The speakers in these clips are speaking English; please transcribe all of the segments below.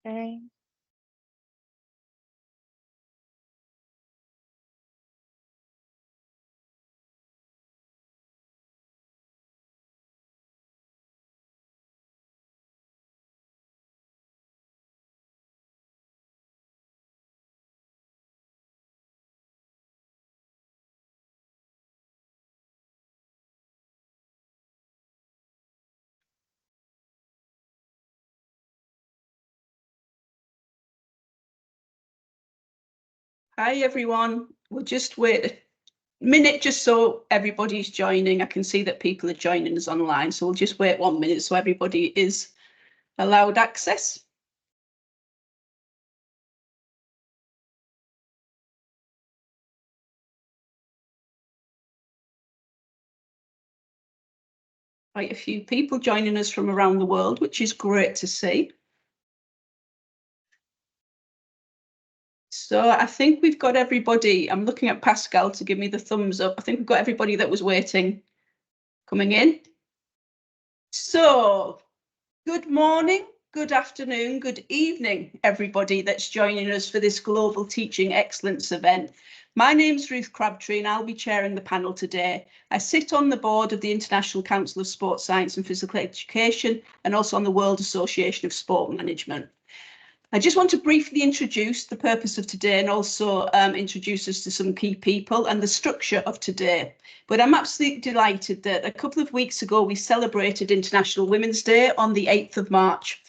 Okay. Hi everyone. We'll just wait a minute just so everybody's joining. I can see that people are joining us online, so we'll just wait 1 minute so everybody is allowed access. Quite a few people joining us from around the world, which is great to see. So I think we've got everybody. I'm looking at Pascal to give me the thumbs up. I think we've got everybody that was waiting coming in. So good morning, good afternoon, good evening, everybody that's joining us for this Global Teaching Excellence event. My name's Ruth Crabtree and I'll be chairing the panel today. I sit on the board of the International Council of Sports Science and Physical Education and also on the World Association of Sport Management. I just want to briefly introduce the purpose of today and also introduce us to some key people and the structure of today. But I'm absolutely delighted that a couple of weeks ago we celebrated International Women's Day on the 8th of March.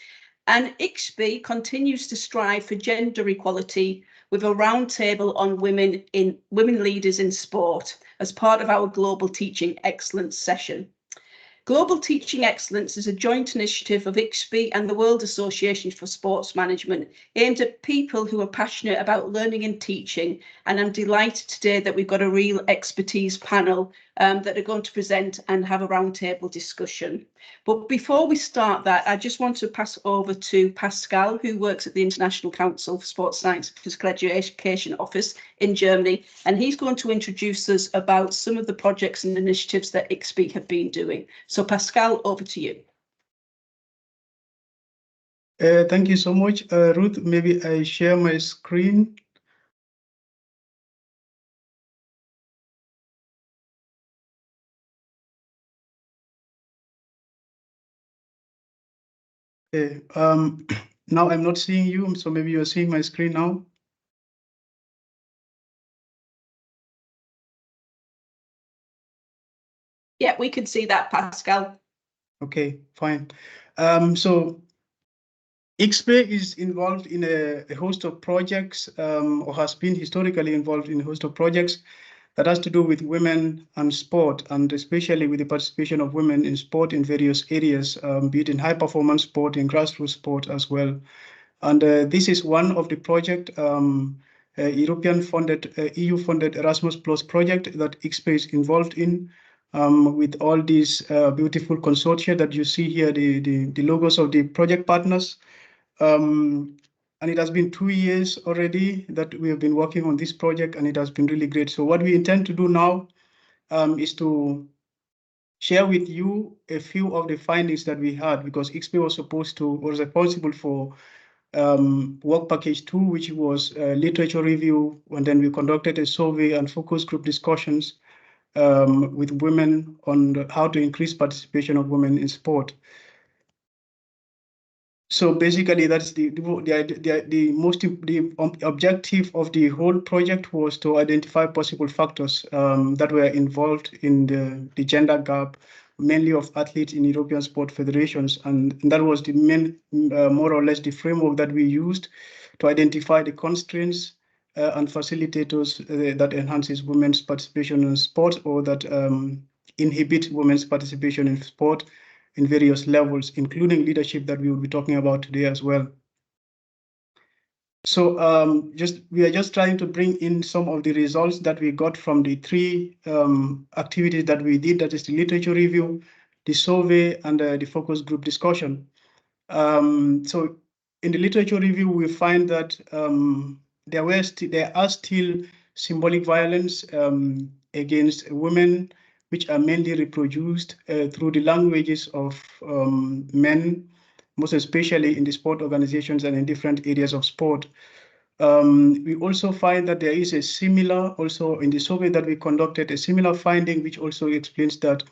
And ICSPE continues to strive for gender equality with a roundtable on women leaders in sport as part of our Global Teaching Excellence session. Global Teaching Excellence is a joint initiative of ICSPE and the World Association for Sports Management aimed at people who are passionate about learning and teaching. And I'm delighted today that we've got a real expertise panel that are going to present and have a roundtable discussion. But before we start that, I just want to pass over to Pascal, who works at the International Council for Sports Science and Physical Education Office in Germany, and he's going to introduce us about some of the projects and initiatives that ICSPE have been doing. So Pascal, over to you. Thank you so much, Ruth. Maybe I share my screen. Okay. Now I'm not seeing you, so maybe you're seeing my screen now. Yeah, we can see that, Pascal. Okay, fine. So ICSPE is involved in a host of projects, or has been historically involved in a host of projects that has to do with women and sport, and especially with the participation of women in sport in various areas, be it in high performance sport, in grassroots sport as well. And this is one of the project, European funded, EU funded Erasmus Plus project that ICSPE is involved in, with all these beautiful consortia that you see here, the logos of the project partners. And it has been 2 years already that we have been working on this project, and it has been really great. So what we intend to do now is to share with you a few of the findings that we had, because ICSPE was responsible for work package 2, which was literature review, and then we conducted a survey and focus group discussions with women on how to increase participation of women in sport. So basically, that's the objective of the whole project was to identify possible factors that were involved in the gender gap, mainly of athletes in European sport federations, and that was the main, more or less, the framework that we used to identify the constraints and facilitators that enhances women's participation in sport, or that inhibit women's participation in sport in various levels, including leadership that we will be talking about today as well. So we are just trying to bring in some of the results that we got from the 3 activities that we did, that is the literature review, the survey, and the focus group discussion. So in the literature review, we find that there are still symbolic violence against women, which are mainly reproduced through the languages of men, most especially in the sport organizations and in different areas of sport. We also find that there is a similar, also in the survey that we conducted, a similar finding, which also explains that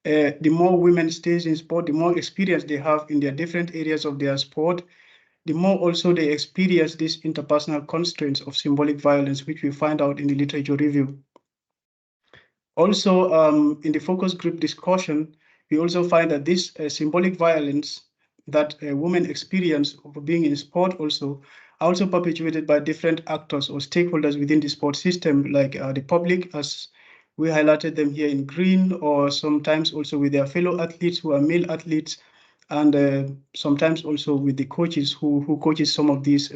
the more women stays in sport, the more experience they have in their different areas of their sport, the more also they experience these interpersonal constraints of symbolic violence, which we find out in the literature review. Also, in the focus group discussion, we also find that this symbolic violence that women experience of being in sport also perpetuated by different actors or stakeholders within the sport system, like the public, as we highlighted them here in green, or sometimes also with their fellow athletes who are male athletes, and sometimes also with the coaches who coaches some of these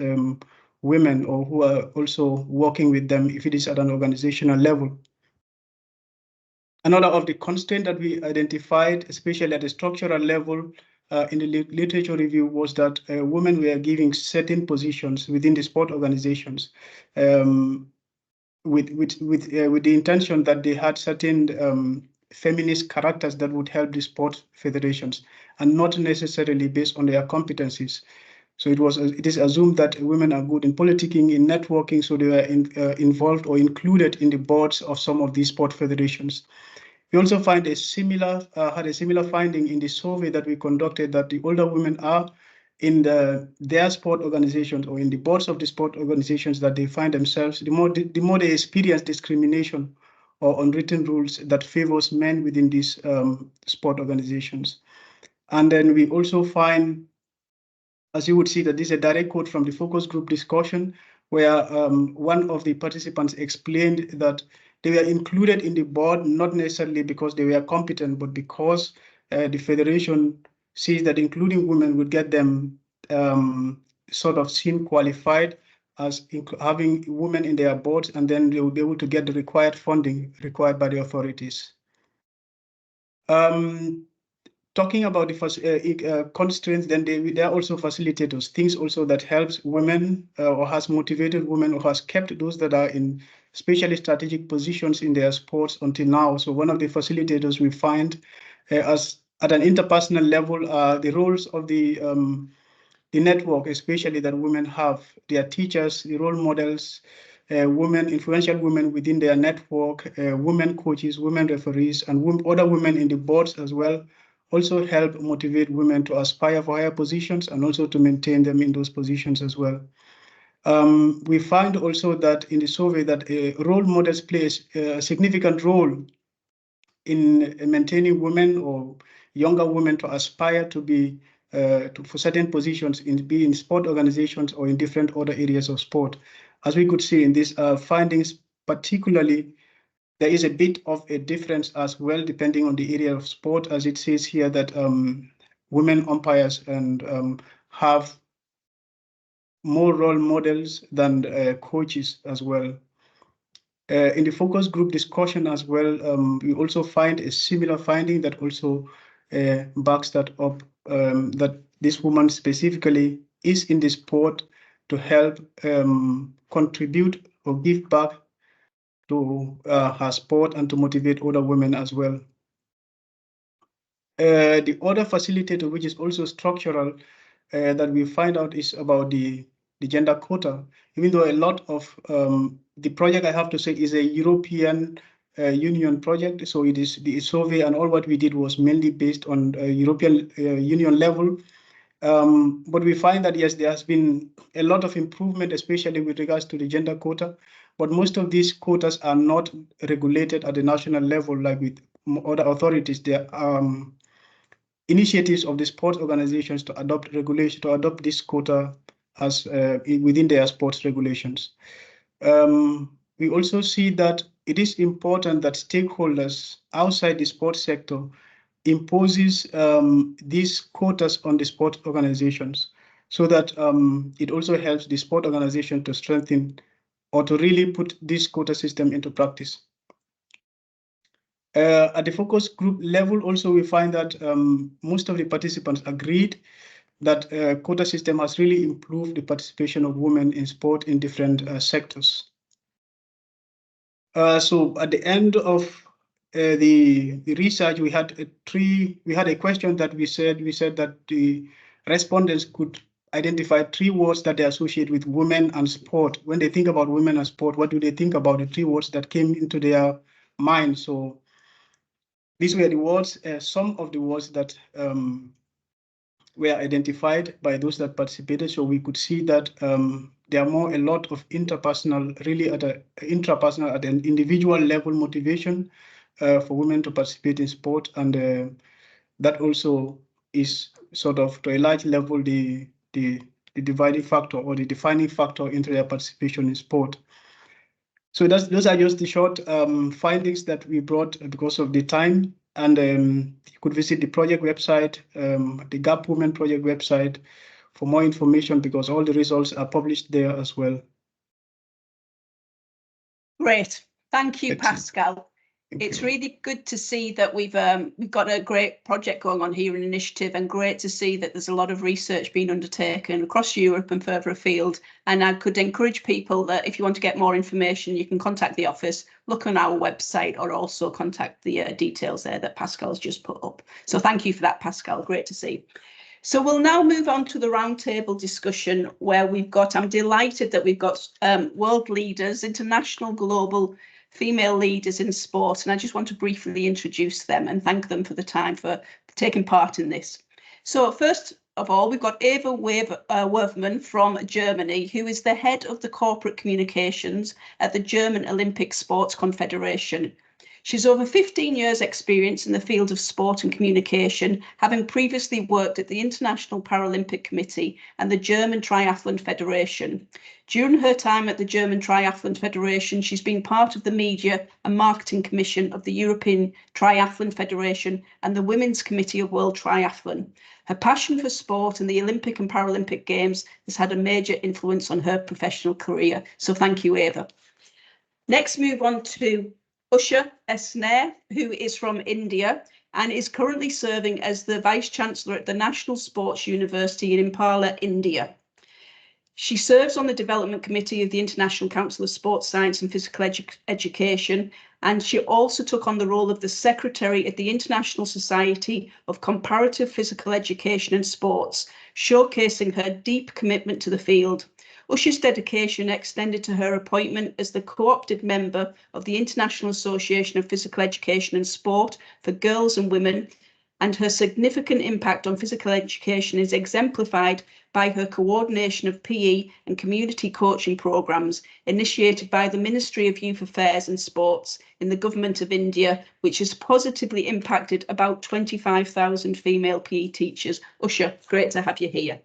women, or who are also working with them if it is at an organizational level. Another of the constraints that we identified, especially at the structural level in the literature review, was that women were given certain positions within the sport organizations with the intention that they had certain feminist characters that would help the sport federations, and not necessarily based on their competencies. So it is assumed that women are good in politicking, in networking, so they were involved or included in the boards of some of these sport federations. We also find had a similar finding in the survey that we conducted, that the older women are in their sport organizations or in the boards of the sport organizations that they find themselves, the more they experience discrimination or unwritten rules that favors men within these sport organizations. And then we also find, as you would see, that this is a direct quote from the focus group discussion, where one of the participants explained that they were included in the board, not necessarily because they were competent, but because the federation sees that including women would get them sort of seen qualified as having women in their boards, and then they will be able to get the required funding required by the authorities. Talking about the constraints, then they are also facilitators, things also that helps women or has motivated women or has kept those that are in especially strategic positions in their sports until now. So one of the facilitators we find as at an interpersonal level are the roles of the network, especially that women have, their teachers, the role models, women, influential women within their network, women coaches, women referees, and other women in the boards as well, also help motivate women to aspire for higher positions and also to maintain them in those positions as well. We find also that in the survey that role models play a significant role in maintaining women or younger women to aspire to be for certain positions in sport organizations or in different other areas of sport. As we could see in these findings, particularly, there is a bit of a difference as well, depending on the area of sport, as it says here that women umpires and have more role models than coaches as well. In the focus group discussion as well, we also find a similar finding that also backs that up, that this woman specifically is in the sport to help contribute or give back to her sport and to motivate other women as well. The other facilitator, which is also structural, that we find out is about the gender quota. Even though a lot of the project, I have to say, is a European Union project, so it is the survey and all what we did was mainly based on European Union level. But we find that, yes, there has been a lot of improvement, especially with regards to the gender quota. But most of these quotas are not regulated at the national level, like with other authorities. There are initiatives of the sports organizations to adopt regulation, to adopt this quota as within their sports regulations. We also see that it is important that stakeholders outside the sports sector imposes these quotas on the sport organizations, so that it also helps the sport organization to strengthen or to really put this quota system into practice. At the focus group level, also we find that most of the participants agreed that quota system has really improved the participation of women in sport in different sectors. So at the end of the research, we had a question that we said that the respondents could identify 3 words that they associate with women and sport. When they think about women and sport, what do they think about the 3 words that came into their mind? So these were the words, some of the words that were identified by those that participated. So we could see that there are a lot of interpersonal, really at an individual level motivation for women to participate in sport. And that also is sort of, to a large level, the dividing factor or the defining factor into their participation in sport. So those are just the short findings that we brought because of the time. And you could visit the project website, the GAP Women project website, for more information, because all the results are published there as well. Great. Thank you, Pascal. It's really good to see that we've got a great project going on here, an initiative, and great to see that there's a lot of research being undertaken across Europe and further afield. And I could encourage people that if you want to get more information, you can contact the office, look on our website, or also contact the details there that Pascal's just put up. So thank you for that, Pascal. Great to see. So we'll now move on to the roundtable discussion, where I'm delighted that we've got world leaders, international, global female leaders in sport. And I just want to briefly introduce them and thank them for the time for taking part in this. So first of all, we've got Eva Werfmann from Germany, who is the head of the corporate communications at the German Olympic Sports Confederation. She's over 15 years experience in the field of sport and communication, having previously worked at the International Paralympic Committee and the German Triathlon Federation. During her time at the German Triathlon Federation, she's been part of the Media and Marketing Commission of the European Triathlon Federation and the Women's Committee of World Triathlon. Her passion for sport and the Olympic and Paralympic Games has had a major influence on her professional career. So thank you, Eva. Next, move on to Usha Esnair, who is from India and is currently serving as the Vice Chancellor at the National Sports University in Impala, India. She serves on the Development Committee of the International Council of Sports Science and Physical Education, and she also took on the role of the Secretary at the International Society of Comparative Physical Education and Sports, showcasing her deep commitment to the field. Usha's dedication extended to her appointment as the co-opted member of the International Association of Physical Education and Sport for Girls and Women, and her significant impact on physical education is exemplified by her coordination of PE and community coaching programmes initiated by the Ministry of Youth Affairs and Sports in the Government of India, which has positively impacted about 25,000 female PE teachers. Usha, great to have you here.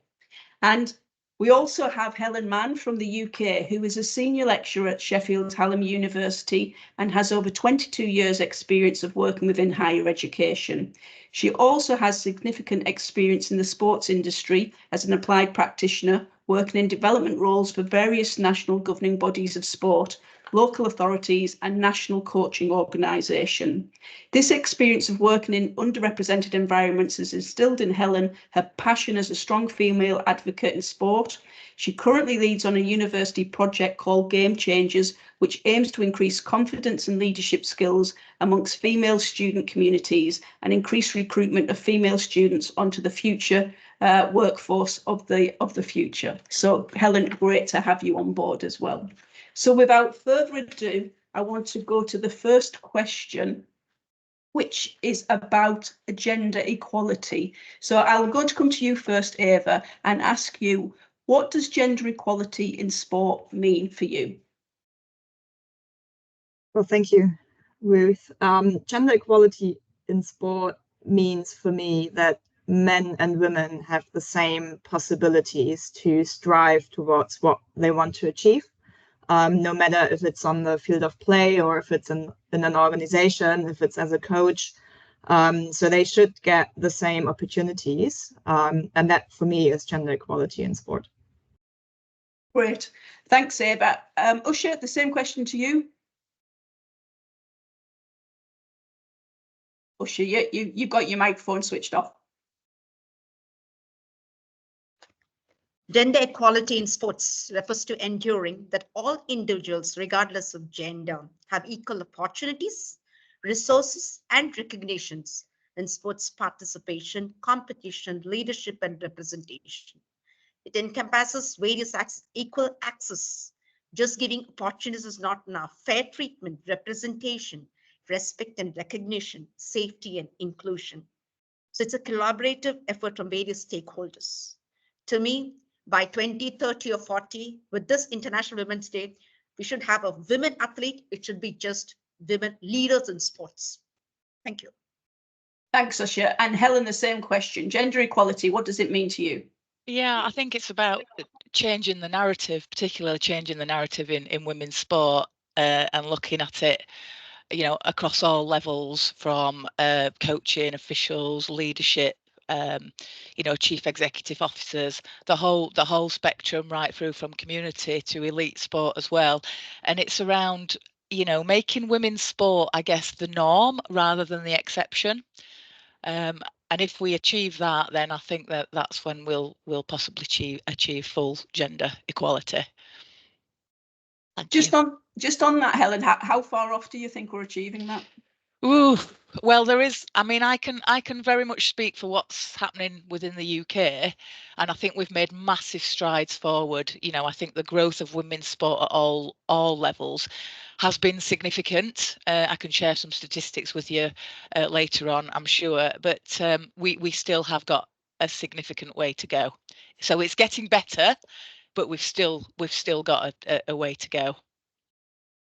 And we also have Helen Mann from the UK, who is a senior lecturer at Sheffield Hallam University and has over 22 years experience of working within higher education. She also has significant experience in the sports industry as an applied practitioner, working in development roles for various national governing bodies of sport, local authorities and national coaching organisation. This experience of working in underrepresented environments has instilled in Helen her passion as a strong female advocate in sport. She currently leads on a university project called Game Changers, which aims to increase confidence and leadership skills amongst female student communities and increase recruitment of female students onto the future workforce of the future. So Helen, great to have you on board as well. So without further ado, I want to go to the first question, which is about gender equality. So I'm going to come to you first, Eva, and ask you, what does gender equality in sport mean for you? Well, thank you, Ruth. Gender equality in sport means for me that men and women have the same possibilities to strive towards what they want to achieve. No matter if it's on the field of play or if it's in an organization, if it's as a coach. So they should get the same opportunities. And that, for me, is gender equality in sport. Great. Thanks, Eva. Usha, the same question to you. Usha, you've got your microphone switched off. Gender equality in sports refers to ensuring that all individuals, regardless of gender, have equal opportunities, resources, and recognitions in sports participation, competition, leadership, and representation. It encompasses various equal access. Just giving opportunities is not enough. Fair treatment, representation, respect and recognition, safety and inclusion. So it's a collaborative effort from various stakeholders. To me, by 2030 or 40, with this International Women's Day, we should have a women athlete. It should be just women leaders in sports. Thank you. Thanks, Usha. And Helen, the same question. Gender equality, what does it mean to you? Yeah, I think it's about changing the narrative, particularly changing the narrative in women's sport and looking at it, you know, across all levels, from coaching, officials, leadership, you know, chief executive officers, the whole spectrum, right through from community to elite sport as well. And it's around, you know, making women's sport, I guess, the norm rather than the exception. And if we achieve that, then I think that that's when we'll possibly achieve full gender equality. Just on that, Helen, how far off do you think we're achieving that? Ooh, well, there is. I mean, I can very much speak for what's happening within the UK, and I think we've made massive strides forward. You know, I think the growth of women's sport at all levels has been significant. I can share some statistics with you later on, I'm sure, but we still have got a significant way to go. So it's getting better, but we've still got a way to go.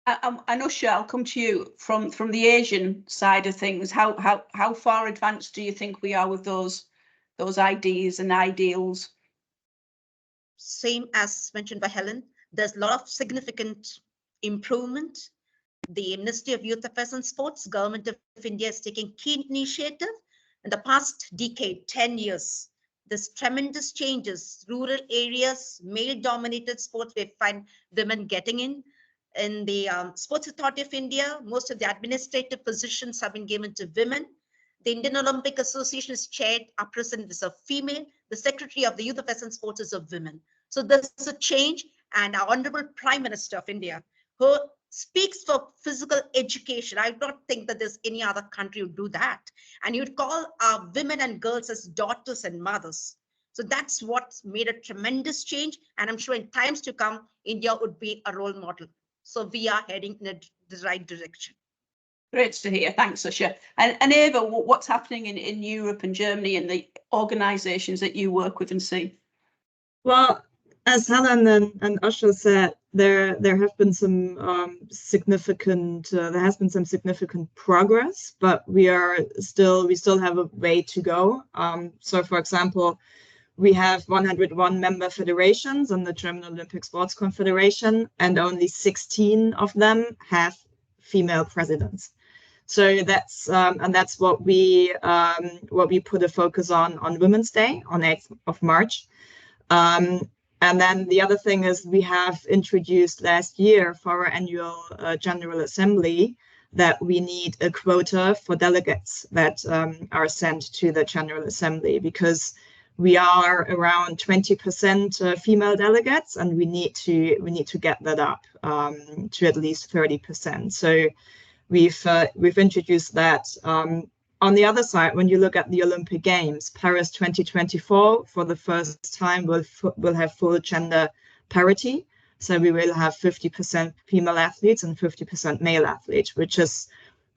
And Usha, I'll come to you from the Asian side of things. How far advanced do you think we are with those ideas and ideals? Same as mentioned by Helen, there's a lot of significant improvement. The Ministry of Youth Affairs and Sports, Government of India is taking key initiative. In the past decade, 10 years, there's tremendous changes. Rural areas, male-dominated sports, we find women getting in. In the Sports Authority of India, most of the administrative positions have been given to women. The Indian Olympic Association is chaired, our president is a female. The Secretary of the Youth Affairs and Sports is a woman. So there's a change, and our Honorable Prime Minister of India, who speaks for physical education. I don't think that there's any other country who do that. And you'd call our women and girls as daughters and mothers. So that's what's made a tremendous change. And I'm sure in times to come, India would be a role model. So we are heading in the right direction. Great to hear. Thanks, Usha. And Eva, what's happening in Europe and Germany and the organisations that you work with and see? Well, as Helen and Usha said, there have been some significant progress, but we still have a way to go. So, for example, we have 101 member federations in the German Olympic Sports Confederation, and only 16 of them have female presidents. So that's what we put a focus on Women's Day on 8th of March. And then the other thing is we have introduced last year for our annual General Assembly that we need a quota for delegates that are sent to the General Assembly, because we are around 20% female delegates, and we need to get that up to at least 30%. So we've introduced that. On the other side, when you look at the Olympic Games, Paris 2024, for the first time, will have full gender parity. So we will have 50% female athletes and 50% male athletes, which is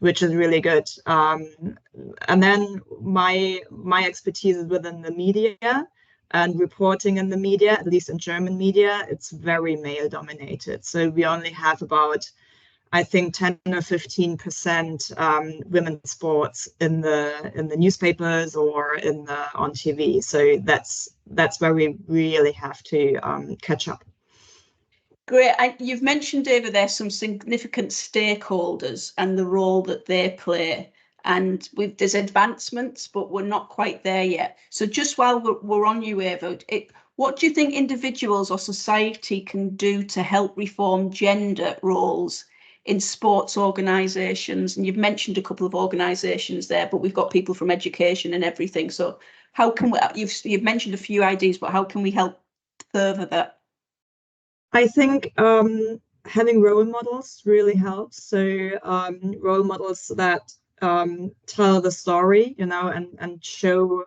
really good. And then my expertise is within the media and reporting in the media. At least in German media, it's very male dominated. So we only have about, I think, 10 or 15% women's sports in the newspapers or on TV. So that's where we really have to catch up. Great. You've mentioned over there some significant stakeholders and the role that they play. And there's advancements, but we're not quite there yet. So just while we're on you, Eva, what do you think individuals or society can do to help reform gender roles in sports organisations? And you've mentioned a couple of organisations there, but we've got people from education and everything. So how can we? You've mentioned a few ideas, but how can we help further that? I think having role models really helps. So role models that tell the story, you know, and show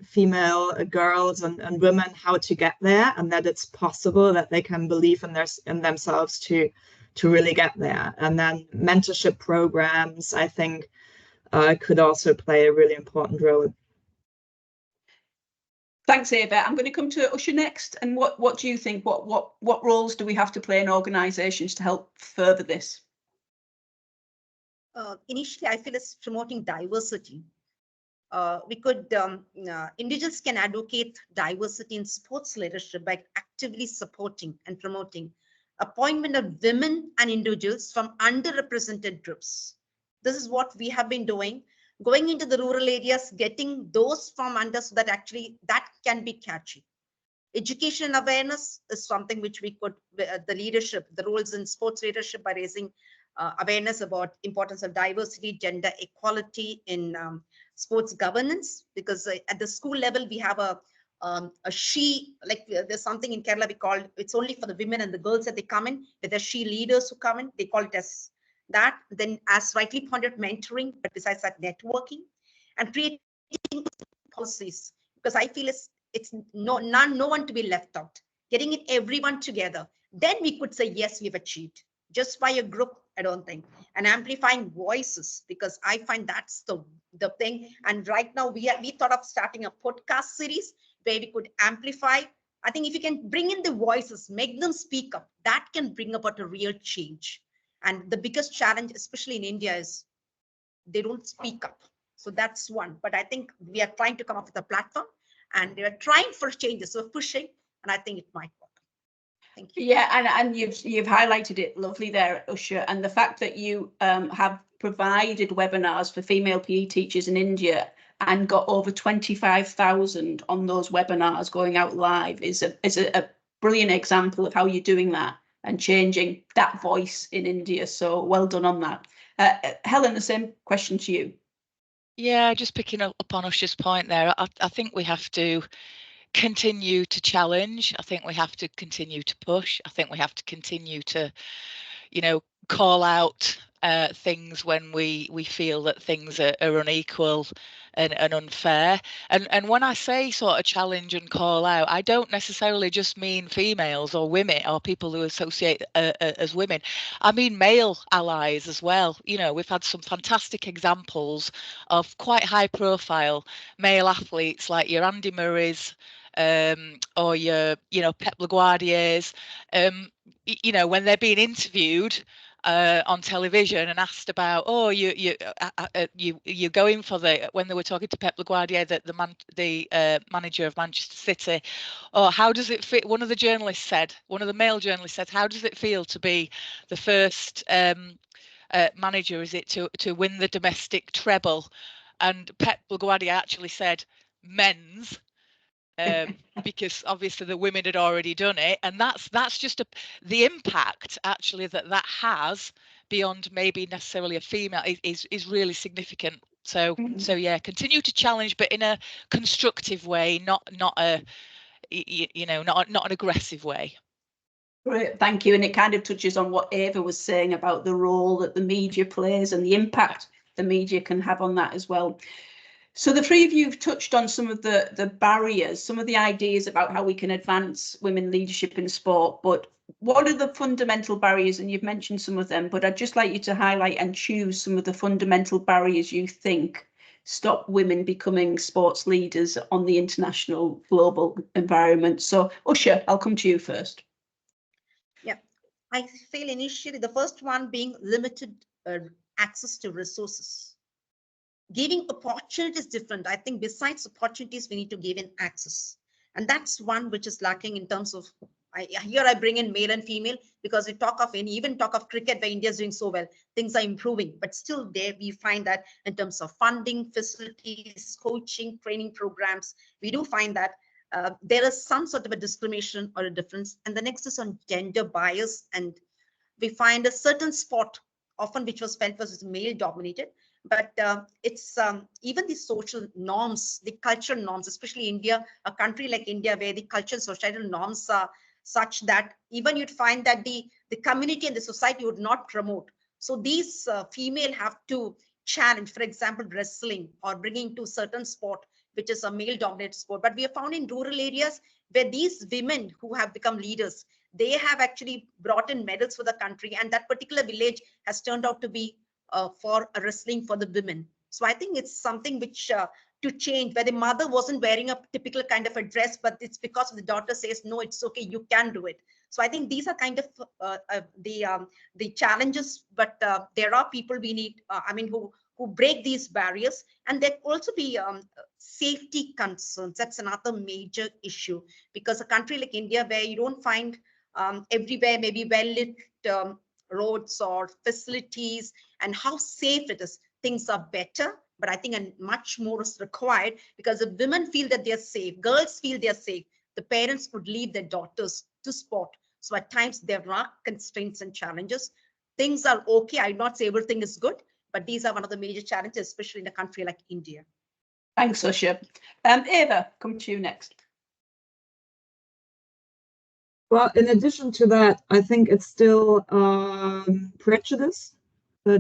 female girls and women how to get there, and that it's possible, that they can believe in themselves to really get there. And then mentorship programs, I think, could also play a really important role. Thanks, Ava. I'm going to come to Usha next. And what do you think? What roles do we have to play in organisations to help further this? Initially, I feel it's promoting diversity. We could, individuals can advocate diversity in sports leadership by actively supporting and promoting appointment of women and individuals from underrepresented groups. This is what we have been doing, going into the rural areas, getting those from under, so that actually that can be catchy. Education awareness is something which we could, the leadership, the roles in sports leadership, by raising awareness about importance of diversity, gender equality in sports governance, because at the school level we have a she, like there's something in Kerala we call, it's only for the women and the girls that they come in, but the she leaders who come in, they call it as that. Then, as rightly pointed, mentoring, but besides that, networking and creating policies, because I feel it's no one to be left out, getting it everyone together. Then we could say, yes, we've achieved. Just by a group, I don't think. And amplifying voices, because I find that's the thing. And right now we thought of starting a podcast series where we could amplify. I think if you can bring in the voices, make them speak up, that can bring about a real change. And the biggest challenge, especially in India, is they don't speak up. So that's one. But I think we are trying to come up with a platform, and they're trying for changes. So pushing, and I think it might work. Thank you. Yeah, and you've highlighted it lovely there, Usha, and the fact that you have provided webinars for female PE teachers in India and got over 25,000 on those webinars going out live is a brilliant example of how you're doing that and changing that voice in India. So well done on that. Helen, the same question to you. Yeah, just picking up on Usha's point there, I think we have to continue to challenge. I think we have to continue to push. I think we have to continue to, you know, call out things when we feel that things are unequal and unfair. And when I say sort of challenge and call out, I don't necessarily just mean females or women or people who associate as women. I mean male allies as well. You know, we've had some fantastic examples of quite high profile male athletes like your Andy Murrays, or your, you know, Pep LaGuardiers, you know, when they're being interviewed on television and asked about, oh, you're going for the, when they were talking to Pep LaGuardia, the manager of Manchester City, oh, how does it fit? One of the male journalists said, how does it feel to be the first manager, is it, to win the domestic treble? And Pep LaGuardia actually said men's, because obviously the women had already done it, and that's just the impact actually that has beyond maybe necessarily a female is really significant. So yeah, continue to challenge, but in a constructive way, not a, you know, not an aggressive way. Great, thank you. And it kind of touches on what Ava was saying about the role that the media plays and the impact the media can have on that as well. So the three of you have touched on some of the barriers, some of the ideas about how we can advance women leadership in sport, but what are the fundamental barriers? And you've mentioned some of them, but I'd just like you to highlight and choose some of the fundamental barriers you think stop women becoming sports leaders on the international global environment. So Usha, I'll come to you first. Yeah, I feel initially the first one being limited access to resources. Giving opportunities different. I think besides opportunities, we need to give in access. And that's one which is lacking in terms of, here I bring in male and female, because we talk of, and even talk of cricket where India is doing so well, things are improving, but still there we find that in terms of funding, facilities, coaching, training programs, we do find that there is some sort of a discrimination or a difference. And the next is on gender bias. And we find a certain sport often which was felt was male dominated, but it's even the social norms, the cultural norms, especially India, a country like India where the cultural societal norms are such that even you'd find that the community and the society would not promote. So these female have to challenge, for example, wrestling or bringing to certain sport, which is a male dominated sport. But we have found in rural areas where these women who have become leaders, they have actually brought in medals for the country. And that particular village has turned out to be for wrestling for the women. So I think it's something which to change, where the mother wasn't wearing a typical kind of a dress, but it's because the daughter says, no, it's okay, you can do it. So I think these are kind of the challenges, but there are people we need, who break these barriers. And there also be safety concerns. That's another major issue, because a country like India, where you don't find everywhere maybe well-lit roads or facilities, and how safe it is, things are better. But I think much more is required, because if women feel that they're safe, girls feel they're safe, the parents would leave their daughters to sport. So at times there are constraints and challenges. Things are okay. I would not say everything is good, but these are one of the major challenges, especially in a country like India. Thanks, Usha. Eva, come to you next. Well, in addition to that, I think it's still prejudice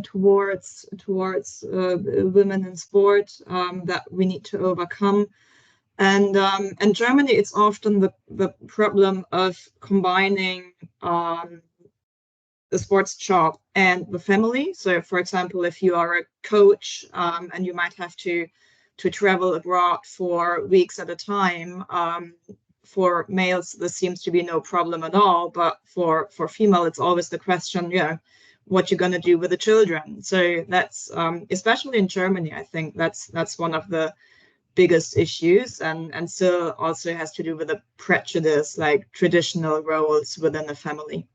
towards women in sport that we need to overcome. And in Germany, it's often the problem of combining the sports job and the family. So, for example, if you are a coach and you might have to travel abroad for weeks at a time, for males, this seems to be no problem at all. But for female, it's always the question, what you're going to do with the children. So that's especially in Germany, I think that's one of the biggest issues, and still also has to do with the prejudice, like traditional roles within the family.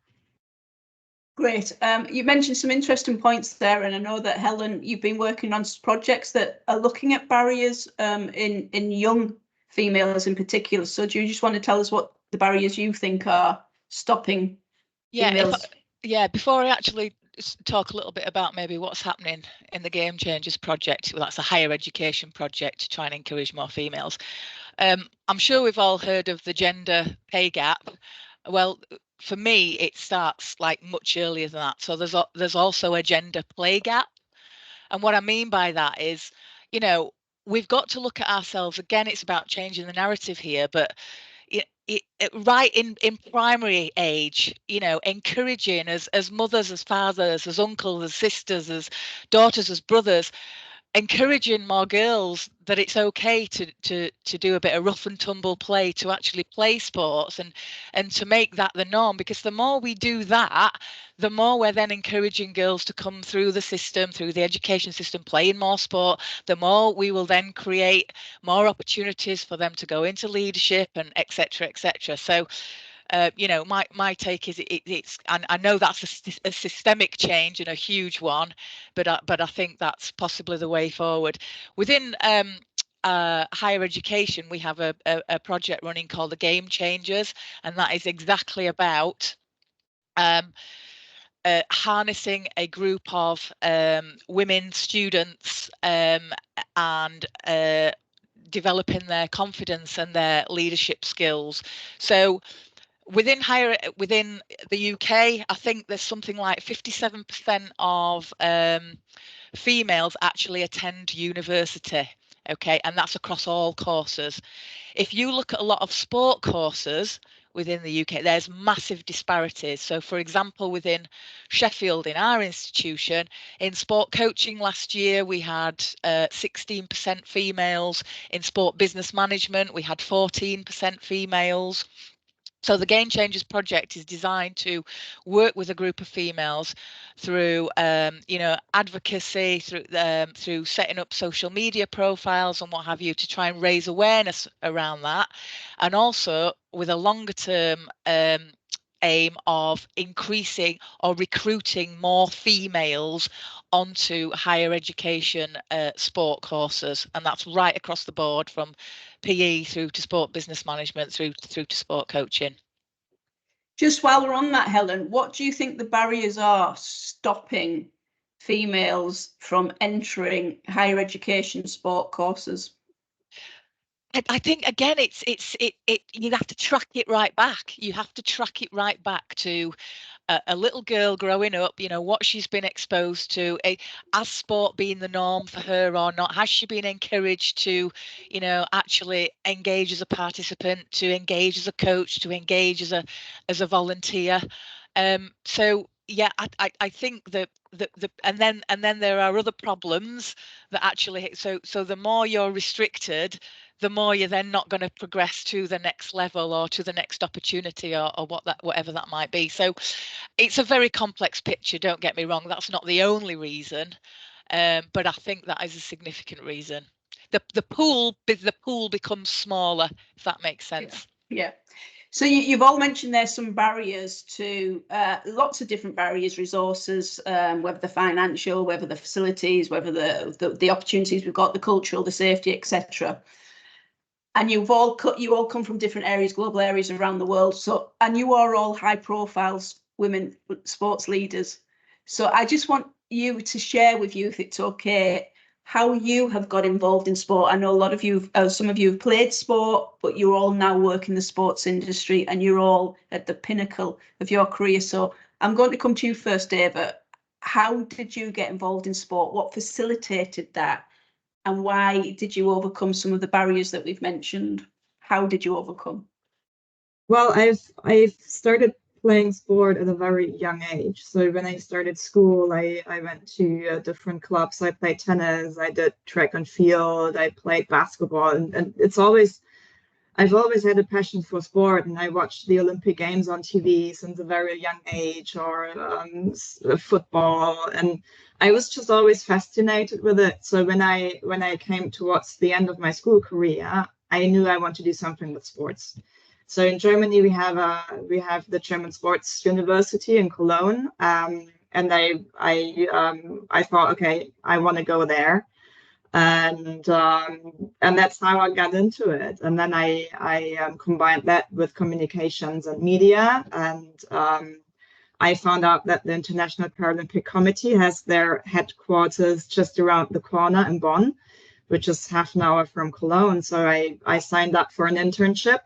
Great. You mentioned some interesting points there, and I know that, Helen, you've been working on projects that are looking at barriers in young females in particular. So do you just want to tell us what the barriers you think are stopping females? Before I actually talk a little bit about maybe what's happening in the Game Changers project, well, that's a higher education project to try and encourage more females. I'm sure we've all heard of the gender pay gap. Well, for me, it starts like much earlier than that. So there's also a gender play gap. And what I mean by that is, we've got to look at ourselves. Again, it's about changing the narrative here, but right in primary age, encouraging as mothers, as fathers, as uncles, as sisters, as daughters, as brothers, encouraging more girls that it's okay to do a bit of rough and tumble play, to actually play sports and to make that the norm. Because the more we do that, the more we're then encouraging girls to come through the system, through the education system, playing more sport, the more we will then create more opportunities for them to go into leadership and etc. etc. So my take is it's, and I know that's a systemic change and a huge one, but I think that's possibly the way forward. Within higher education, we have a project running called the Game Changers, and that is exactly about harnessing a group of women students and developing their confidence and their leadership skills. So within the UK, I think there's something like 57% of females actually attend university. Okay, and that's across all courses. If you look at a lot of sport courses within the UK, there's massive disparities. So, for example, within Sheffield, in our institution, in sport coaching last year, we had 16% females. In sport business management, we had 14% females. So the Game Changers project is designed to work with a group of females through, advocacy, through setting up social media profiles and what have you, to try and raise awareness around that, and also with a longer term aim of increasing or recruiting more females onto higher education sport courses, and that's right across the board, from PE through to sport business management through to sport coaching. Just while we're on that, Helen, what do you think the barriers are stopping females from entering higher education sport courses? I think, again, you have to track it right back. You have to track it right back to a little girl growing up, you know, what she's been exposed to, has sport been the norm for her or not? Has she been encouraged to, you know, actually engage as a participant, to engage as a coach, to engage as a volunteer? So yeah, I think that and then there are other problems that actually, so the more you're restricted, the more you're then not going to progress to the next level or to the next opportunity or whatever that might be. So it's a very complex picture, don't get me wrong, that's not the only reason, but I think that is a significant reason. The pool becomes smaller, if that makes sense. Yeah. So you've all mentioned there's some barriers to lots of different barriers, resources, whether the financial, whether the facilities, whether the opportunities we've got, the cultural, the safety, etc. And you all come from different areas, global areas around the world. So, and you are all high profile women sports leaders. So I just want you to share with you, if it's okay, how you have got involved in sport. I know a lot of you, some of you have played sport, but you all now work in the sports industry and you're all at the pinnacle of your career. So I'm going to come to you first, Ava. How did you get involved in sport? What facilitated that? And why did you overcome some of the barriers that we've mentioned? How did you overcome? Well, I've started playing sport at a very young age. So when I started school, I went to different clubs. I played tennis, I did track and field, I played basketball, and I've always had a passion for sport, and I watched the Olympic Games on TV since a very young age, or football, and I was just always fascinated with it. So when I came towards the end of my school career, I knew I want to do something with sports. So in Germany, we have the German Sports University in Cologne, and I thought, okay, I want to go there, and that's how I got into it. And then I combined that with communications and media, and I found out that the International Paralympic Committee has their headquarters just around the corner in Bonn, which is half an hour from Cologne. So I signed up for an internship.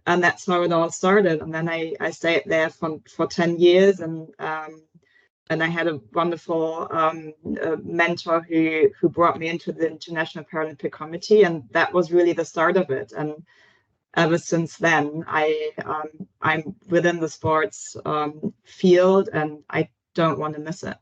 And that's how it all started. And then I stayed there for 10 years, and I had a wonderful mentor who brought me into the International Paralympic Committee, and that was really the start of it. And ever since then, I'm within the sports field, and I don't want to miss it.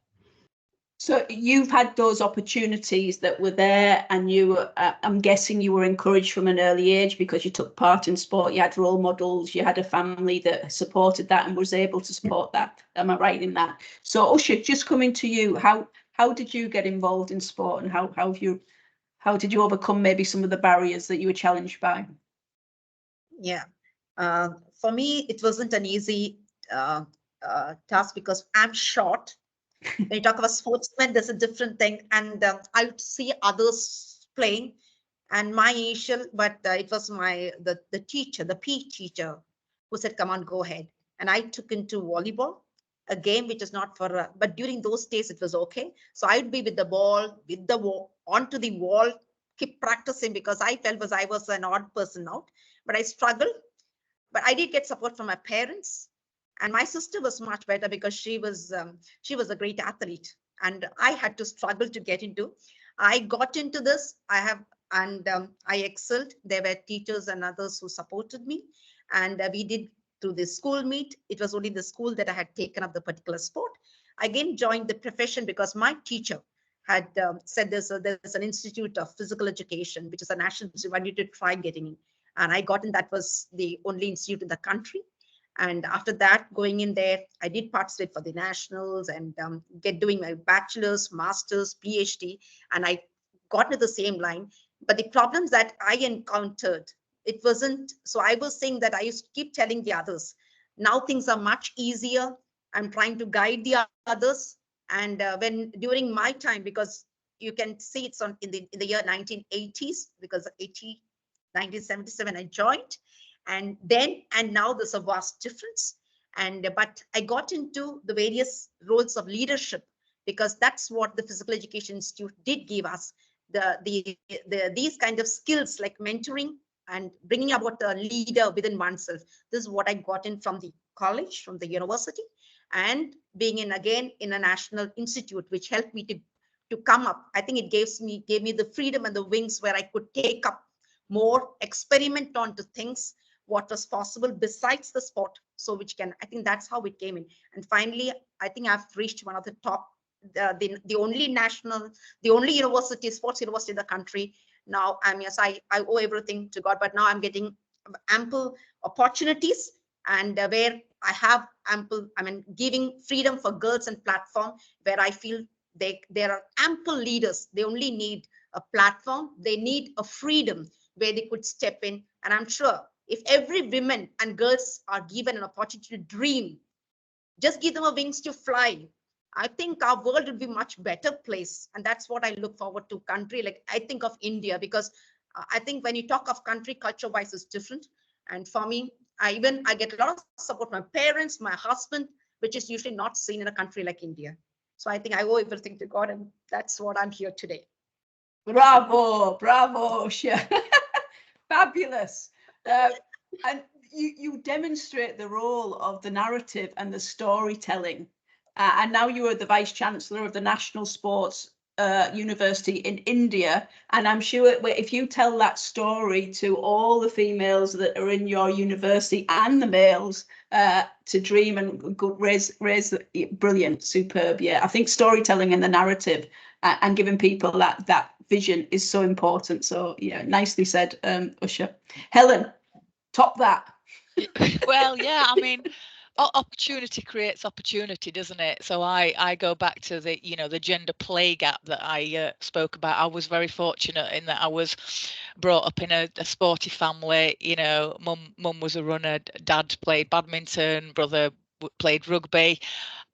So you've had those opportunities that were there, and you, I'm guessing you were encouraged from an early age because you took part in sport, you had role models, you had a family that supported that and was able to support that. Am I right in that? So Usha, just coming to you, how did you get involved in sport, and how did you overcome maybe some of the barriers that you were challenged by? Yeah, for me, it wasn't an easy task because I'm short. When you talk about sportsmen, there's a different thing. And I would see others playing, and my initial, but it was the teacher, the PE teacher, who said, come on, go ahead. And I took into volleyball, a game which is not for, but during those days, it was okay. So I'd be with the ball, onto the wall, keep practicing, because I felt I was an odd person out, but I struggled. But I did get support from my parents. And my sister was much better because she was a great athlete, and I had to struggle to get into. I got into this. I excelled. There were teachers and others who supported me, and we did through the school meet. It was only the school that I had taken up the particular sport. I again joined the profession because my teacher had said there's an institute of physical education, which is a national institute. I need to try getting in, and I got in. That was the only institute in the country. And after that, going in there, I did participate for the nationals and doing my bachelor's, master's, PhD, and I got into the same line. But the problems that I encountered, it wasn't, so I was saying that I used to keep telling the others, now things are much easier. I'm trying to guide the others. And when during my time, because you can see it's in the year 1980s, because 1977 I joined. And now there's a vast difference. But I got into the various roles of leadership, because that's what the Physical Education Institute did give us, these kind of skills like mentoring and bringing about a leader within oneself. This is what I got in from the college, from the university. and being again in a national institute, which helped me to come up. I think it gave me the freedom and the wings where I could take up more, experiment onto things, what was possible besides the sport. So I think that's how it came in. And finally, I think I've reached one of the top, the only university, sports university in the country. Now I owe everything to God, but now I'm getting ample opportunities, and where I have ample, giving freedom for girls and platform where I feel there are ample leaders. They only need a platform. They need a freedom where they could step in. And I'm sure if every women and girls are given an opportunity to dream, just give them a wings to fly, I think our world will be much better place. And that's what I look forward to. Country, like I think of India, because I think when you talk of country, culture wise is different. And for me, I get a lot of support from my parents, my husband, which is usually not seen in a country like India. So I think I owe everything to God, and that's what I'm here today. Bravo, bravo, fabulous. And you demonstrate the role of the narrative and the storytelling. And now you are the Vice Chancellor of the National Sports University in India. And I'm sure if you tell that story to all the females that are in your university and the males to dream and raise brilliant, superb. Yeah, I think storytelling and the narrative and giving people that vision is so important. So yeah, nicely said, Usha. Helen, top that. Well, yeah, I mean, opportunity creates opportunity, doesn't it? So I go back to the the gender play gap that I spoke about. I was very fortunate in that I was brought up in a sporty family. Mum was a runner, dad played badminton, brother played rugby.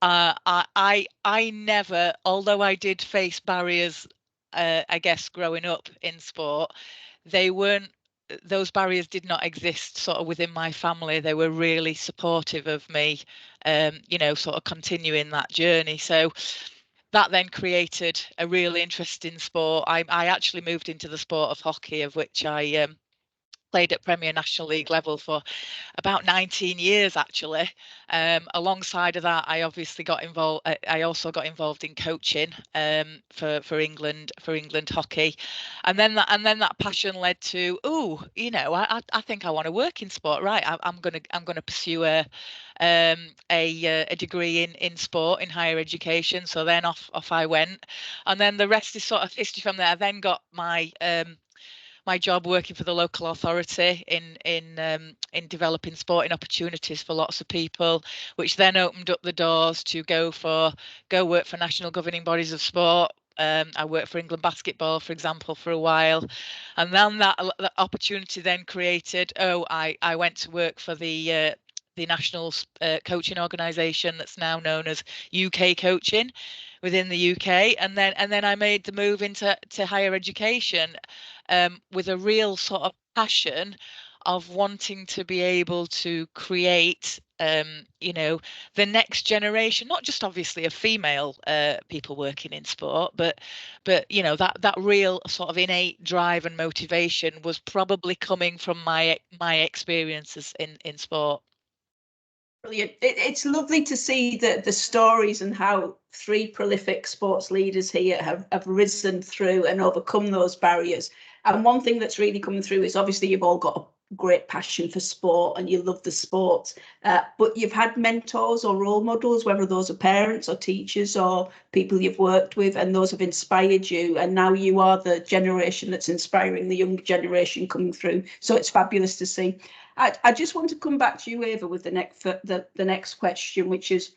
I never, although I did face barriers, I guess growing up in sport, those barriers did not exist sort of within my family. They were really supportive of me, sort of continuing that journey. So that then created a real interest in sport. I actually moved into the sport of hockey, of which I played at Premier National League level for about 19 years actually. Alongside of that, I obviously got involved. I also got involved in coaching for England hockey, and then that passion led to I think I want to work in sport. Right, I'm gonna pursue a degree in sport in higher education. So then off I went, and then the rest is sort of history from there. I then got my job working for the local authority in developing sporting opportunities for lots of people, which then opened up the doors to go work for national governing bodies of sport. I worked for England basketball, for example, for a while, and then that opportunity then created. I went to work for the national coaching organisation that's now known as UK Coaching within the UK, and then I made the move into higher education with a real sort of passion of wanting to be able to create the next generation, not just obviously of female people working in sport, but that real sort of innate drive and motivation was probably coming from my experiences in sport. Brilliant. It's lovely to see the stories and how 3 prolific sports leaders here have risen through and overcome those barriers. And one thing that's really coming through is obviously you've all got a great passion for sport and you love the sport, but you've had mentors or role models, whether those are parents or teachers or people you've worked with, and those have inspired you. And now you are the generation that's inspiring the young generation coming through. So it's fabulous to see. I just want to come back to you, Eva, with the next question, which is,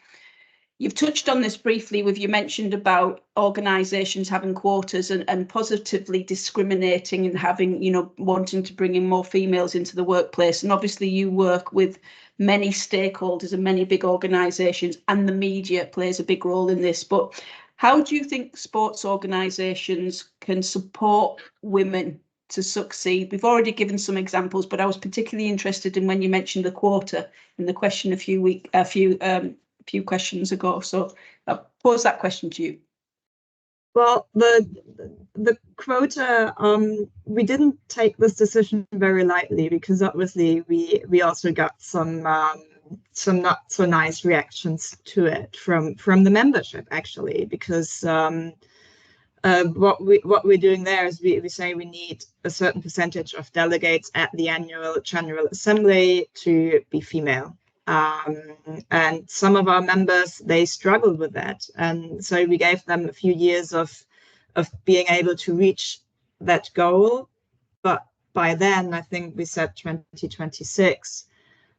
you've touched on this briefly with, you mentioned about organisations having quotas and positively discriminating and having, wanting to bring in more females into the workplace. And obviously you work with many stakeholders and many big organisations, and the media plays a big role in this. But how do you think sports organisations can support women to succeed? We've already given some examples, but I was particularly interested in when you mentioned the quota in the question a few questions ago. So I'll pose that question to you. Well, the quota, we didn't take this decision very lightly, because obviously we also got some some not so nice reactions to it from the membership, actually, because what we're doing there is we say we need a certain percentage of delegates at the annual General Assembly to be female. And some of our members, they struggled with that. And so we gave them a few years of being able to reach that goal. But by then, I think we said 2026,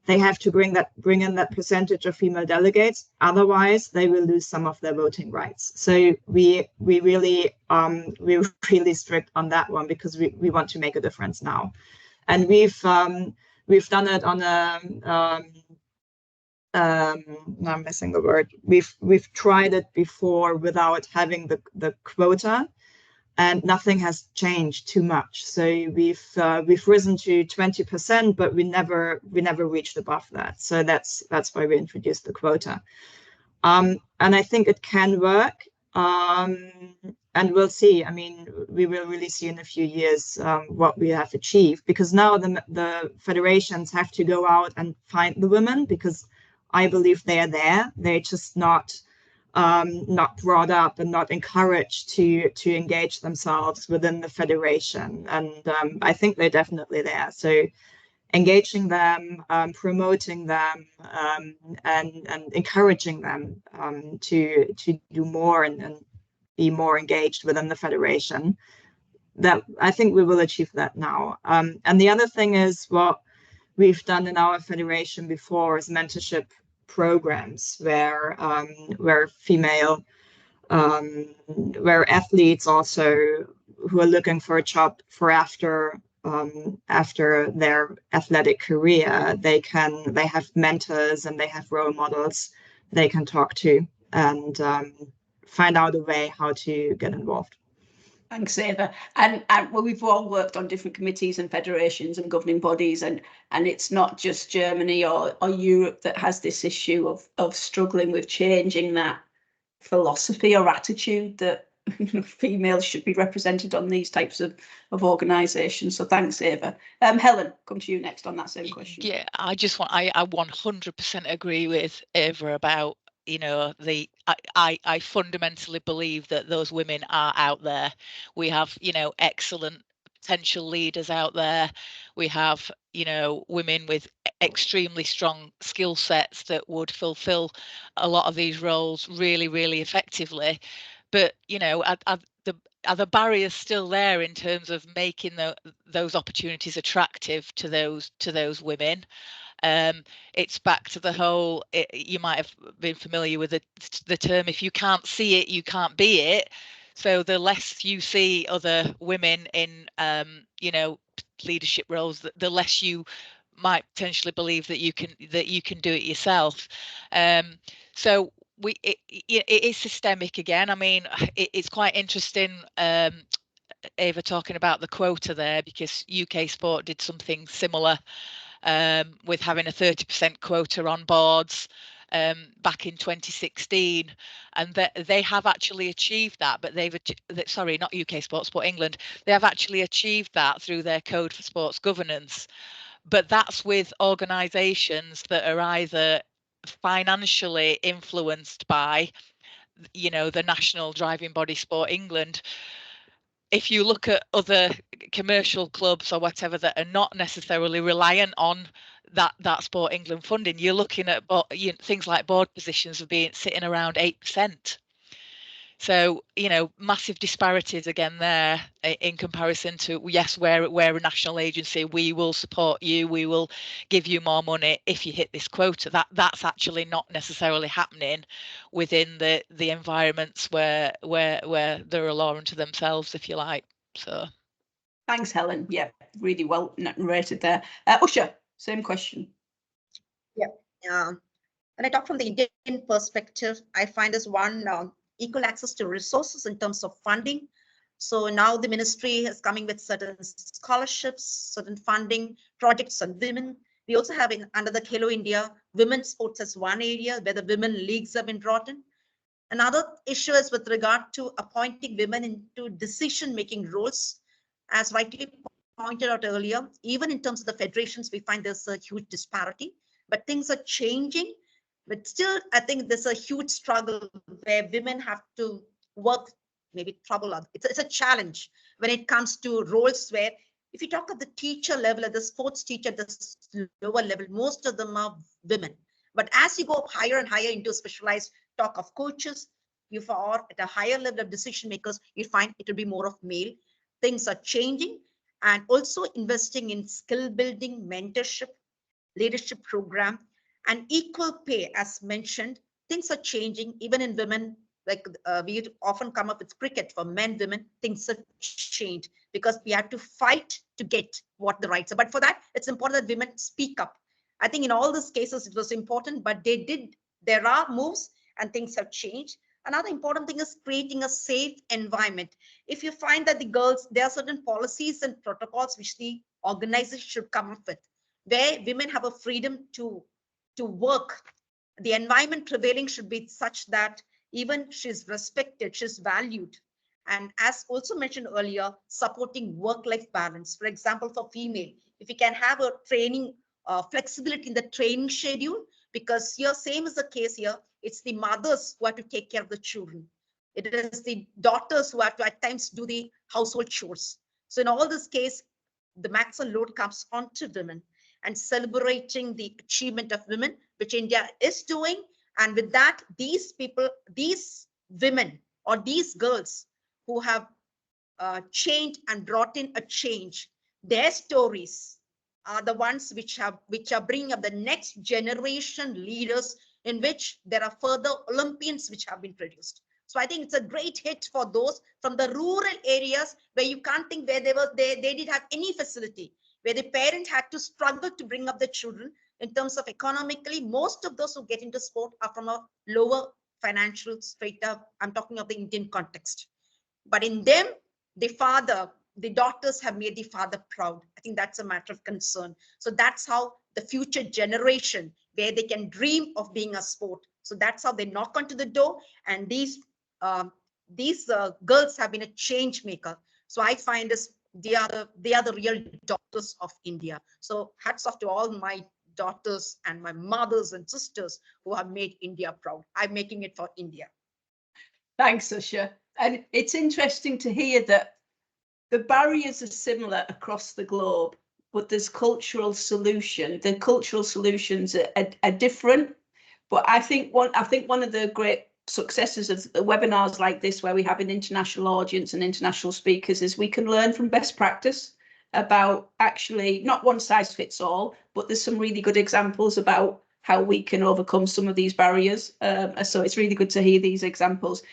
they have to bring in that percentage of female delegates. Otherwise, they will lose some of their voting rights. So we're really strict on that one, because we want to make a difference now. And we've done it on a now I'm missing the word. We've tried it before without having the quota, and nothing has changed too much. So we've risen to 20%, but we never reached above that. So that's why we introduced the quota. And I think it can work. And we'll see. I mean, we will really see in a few years what we have achieved, because now the federations have to go out and find the women, because I believe they are there. They're just not brought up and not encouraged to engage themselves within the federation. And I think they're definitely there. So engaging them, promoting them, and encouraging them to do more and be more engaged within the federation, that I think we will achieve that now. And the other thing is, what we've done in our federation before is mentorship programs where female where athletes also who are looking for a job for after their athletic career, they have mentors and they have role models they can talk to and find out a way how to get involved. Thanks, Eva. And well, we've all worked on different committees and federations and governing bodies, and it's not just Germany or Europe that has this issue of struggling with changing that philosophy or attitude that females should be represented on these types of organisations. So thanks, Eva. Helen, come to you next on that same question. Yeah, I 100% agree with Eva about, you know, I fundamentally believe that those women are out there. We have, you know, excellent potential leaders out there. We have, you know, women with extremely strong skill sets that would fulfill a lot of these roles really, really effectively. But, you know, are the barriers still there in terms of making those opportunities attractive to those women? It's back to the whole, you might have been familiar with the term, if you can't see it, you can't be it. So the less you see other women in, you know, leadership roles, the less you might potentially believe that you can do it yourself. So it is systemic again. I mean, it's quite interesting, Eva, talking about the quota there, because UK Sport did something similar with having a 30% quota on boards back in 2016, and they have actually achieved that. But sorry, not UK Sport, Sport England, they have actually achieved that through their Code for Sports Governance. But that's with organisations that are either financially influenced by, you know, the national driving body Sport England. If you look at other commercial clubs or whatever that are not necessarily reliant on that Sport England funding, you're looking at things like board positions of sitting around 8%. So, you know, massive disparities again there in comparison to, yes, we're a national agency, we will support you, we will give you more money if you hit this quota. That's actually not necessarily happening within the environments where they're a law unto themselves, if you like. So thanks, Helen. Yeah, really well narrated there. Usha, same question. Yeah. When I talk from the Indian perspective, I find this one equal access to resources in terms of funding. So now the ministry is coming with certain scholarships, certain funding projects on women. We also have under the Khelo India, women's sports as one area where the women leagues have been brought in. Another issue is with regard to appointing women into decision-making roles. As rightly pointed out earlier, even in terms of the federations, we find there's a huge disparity. but things are changing. But still, I think there's a huge struggle where women have to work, maybe trouble. It's a challenge when it comes to roles where, if you talk at the teacher level, at the sports teacher, at the lower level, most of them are women. But as you go higher and higher into specialized talk of coaches, you are at a higher level of decision makers, you find it will be more of male. Things are changing, and also investing in skill building, mentorship, leadership program, and equal pay, as mentioned. Things are changing even in women. Like we often come up with cricket for men, women. Things have changed because we have to fight to get what the rights are. But for that, it's important that women speak up. I think in all these cases it was important, but they did. There are moves and things have changed. Another important thing is creating a safe environment. If you find that the girls, there are certain policies and protocols which the organization should come up with, where women have a freedom to work. The environment prevailing should be such that even she's respected, she's valued. And as also mentioned earlier, supporting work-life balance. For example, for female, if we can have a training, flexibility in the training schedule, because here, same is the case here, it's the mothers who have to take care of the children. It is the daughters who have to at times do the household chores. So in all this case, the maximum load comes onto women, and celebrating the achievement of women, which India is doing. And with that, these people, these women or these girls who have changed and brought in a change, their stories are the ones which are bringing up the next generation leaders, in which there are further Olympians which have been produced. So I think it's a great hit for those from the rural areas where you can't think where they didn't have any facility, where the parent had to struggle to bring up the children. In terms of economically, most of those who get into sport are from a lower financial strata. I'm talking of the Indian context. But in them, the daughters have made the father proud. I think that's a matter of concern. So that's how the future generation, where they can dream of being a sport. So that's how they knock onto the door. And these girls have been a change maker. So I find this, they are the real daughters of India. So hats off to all my daughters and my mothers and sisters who have made India proud. I'm making it for India. Thanks, Usha. And it's interesting to hear that the barriers are similar across the globe, but there's cultural solution. The cultural solutions are different. But I think one of the great successes of the webinars like this, where we have an international audience and international speakers, is we can learn from best practice about actually not one size fits all, but there's some really good examples about how we can overcome some of these barriers. So it's really good to hear these examples.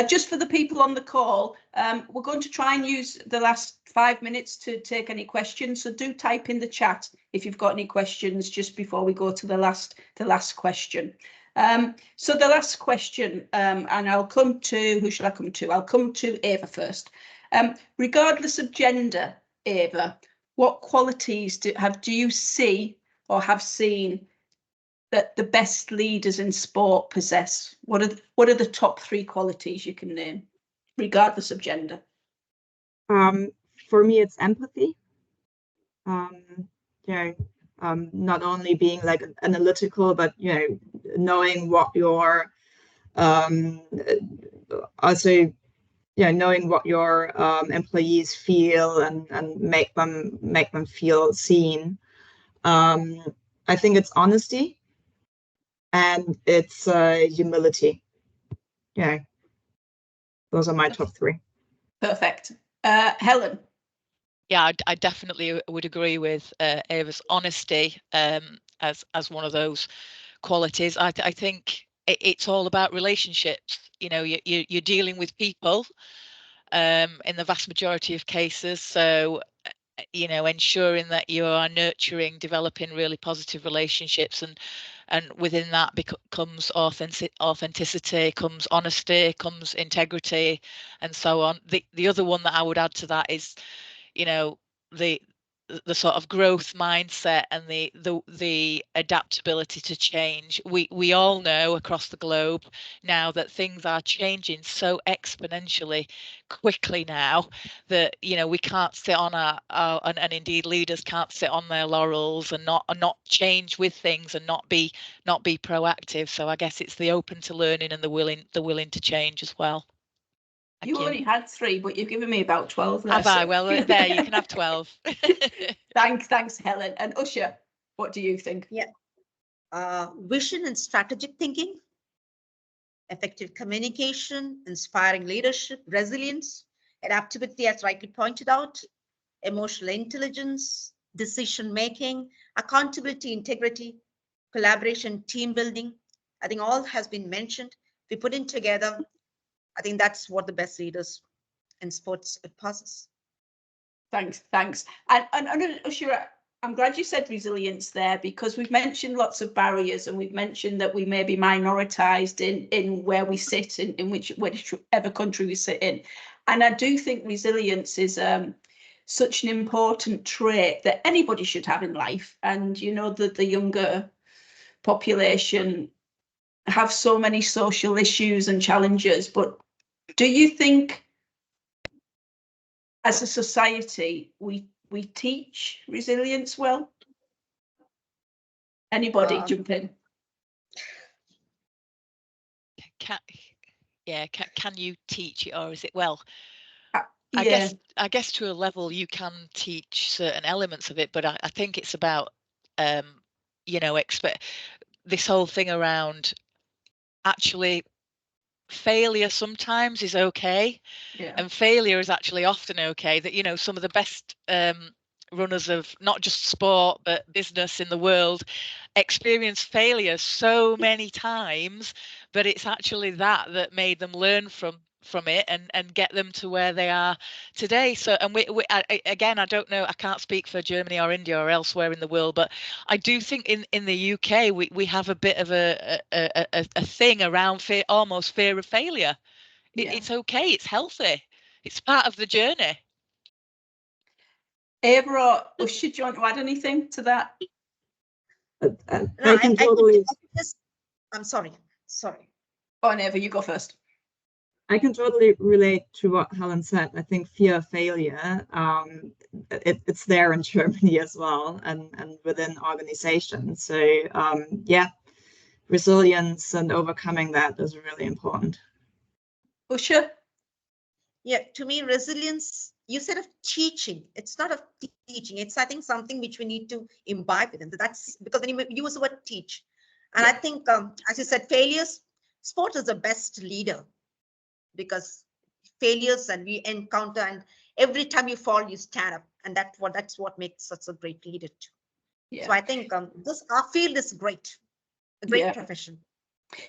Just for the people on the call, we're going to try and use the last 5 minutes to take any questions. So do type in the chat if you've got any questions just before we go to the last question. So the last question, and I'll come to, who shall I come to? I'll come to Eva first. Regardless of gender, Eva, what qualities do you see or have seen that the best leaders in sport possess? What are the top 3 qualities you can name, regardless of gender? For me, it's empathy. Not only being like analytical, but knowing what your also knowing what your employees feel and make them feel seen. I think it's honesty and it's humility. Those are my top 3. Perfect. Helen. Yeah, I definitely would agree with Eva's honesty as one of those qualities. I think it's all about relationships. You're dealing with people in the vast majority of cases. So, ensuring that you are nurturing, developing really positive relationships, and within that comes authenticity, comes honesty, comes integrity, and so on. The other one that I would add to that is, the the sort of growth mindset and the adaptability to change. We all know across the globe now that things are changing so exponentially quickly now that, you know, we can't sit on and indeed leaders can't sit on their laurels and not change with things and not be proactive. So I guess it's the open to learning and the willing to change as well. You only had 3, but you've given me about 12 there. Have I? Well, there, you can have 12. Thanks, Helen. And Usha, what do you think? Yeah. Vision and strategic thinking, effective communication, inspiring leadership, resilience, adaptability, as rightly pointed out, emotional intelligence, decision making, accountability, integrity, collaboration, team building. I think all has been mentioned. If we put it together, I think that's what the best leaders in sports possess. Thanks. And Usha, I'm glad you said resilience there, because we've mentioned lots of barriers, and we've mentioned that we may be minoritized in where we sit, in whichever country we sit in. And I do think resilience is such an important trait that anybody should have in life. And you know that the younger population have so many social issues and challenges, but do you think as a society we teach resilience well? Anybody jump in? Can you teach it, or is it, well, Yeah. I guess to a level you can teach certain elements of it, but I think it's about you know, this whole thing around actually failure sometimes is okay, and failure is actually often okay. That, you know, some of the best runners of not just sport but business in the world experience failure so many times, but it's actually that made them learn from it and get them to where they are today. So, and again, I don't know, I can't speak for Germany or India or elsewhere in the world, but I do think in the UK we have a bit of a thing around almost fear of failure. It's okay, it's healthy, it's part of the journey. Eva, or should you want to add anything to that? I can totally. I'm sorry. Oh, Eva, you go first. I can totally relate to what Helen said. I think fear of failure, it's there in Germany as well, and within organizations. So yeah, resilience and overcoming that is really important. Usha? Yeah, to me, resilience, you said of teaching. It's not of teaching. It's, I think, something which we need to imbibe it. And that's because when you use the word teach. And I think, as you said, failures, sport is the best leader, because failures and we encounter, and every time you fall, you stand up. And that's what makes such a great leader too. Yeah. So I think our field is great, a great profession.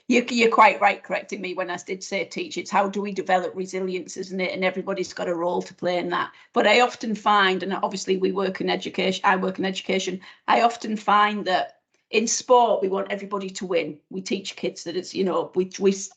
You're quite right correcting me when I did say teach. It's how do we develop resilience, isn't it? And everybody's got a role to play in that. But I often find, and obviously we work in education, I work in education, I often find that in sport, we want everybody to win. We teach kids that it's, you know, we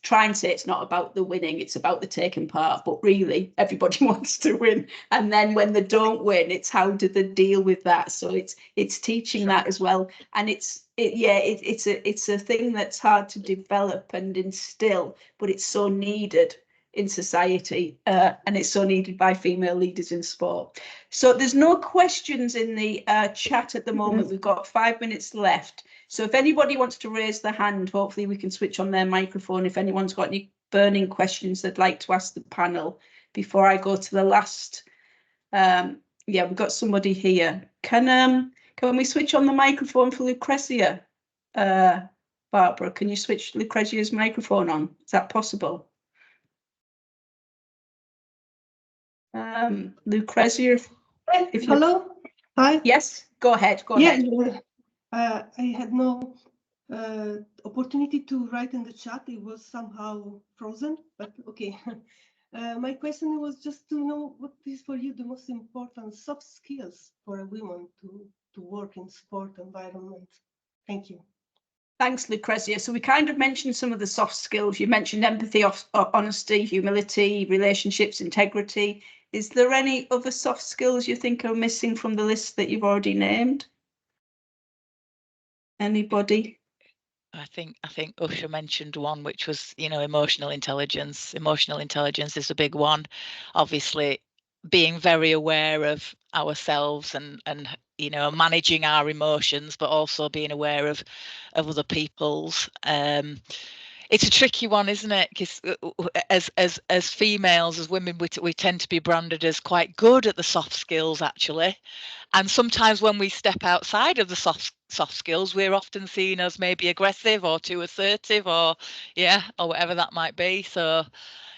try and say it's not about the winning, it's about the taking part, but really everybody wants to win. And then when they don't win, it's how do they deal with that? So it's teaching that as well. And it's a thing that's hard to develop and instill, but it's so needed in society, and it's so needed by female leaders in sport. So there's no questions in the chat at the moment. We've got 5 minutes left. So if anybody wants to raise their hand, hopefully we can switch on their microphone if anyone's got any burning questions they'd like to ask the panel before I go to the last. Yeah, we've got somebody here. Can we switch on the microphone for Lucrezia? Barbara, can you switch Lucrezia's microphone on? Is that possible? Lucrezia, hello. Hi. Yes, go ahead. Go ahead. I had no opportunity to write in the chat. It was somehow frozen, but okay. My question was just to know what is for you the most important soft skills for a woman to work in sport environment. Thank you. Thanks, Lucrezia. So we kind of mentioned some of the soft skills. You mentioned empathy, honesty, humility, relationships, integrity. Is there any other soft skills you think are missing from the list that you've already named? Anybody? I think Usha mentioned one, which was, emotional intelligence. Emotional intelligence is a big one. Obviously, being very aware of ourselves and managing our emotions, but also being aware of other people's. It's a tricky one, isn't it? Because as females, as women, we tend to be branded as quite good at the soft skills, actually. And sometimes when we step outside of the soft skills, we're often seen as maybe aggressive or too assertive, or whatever that might be. So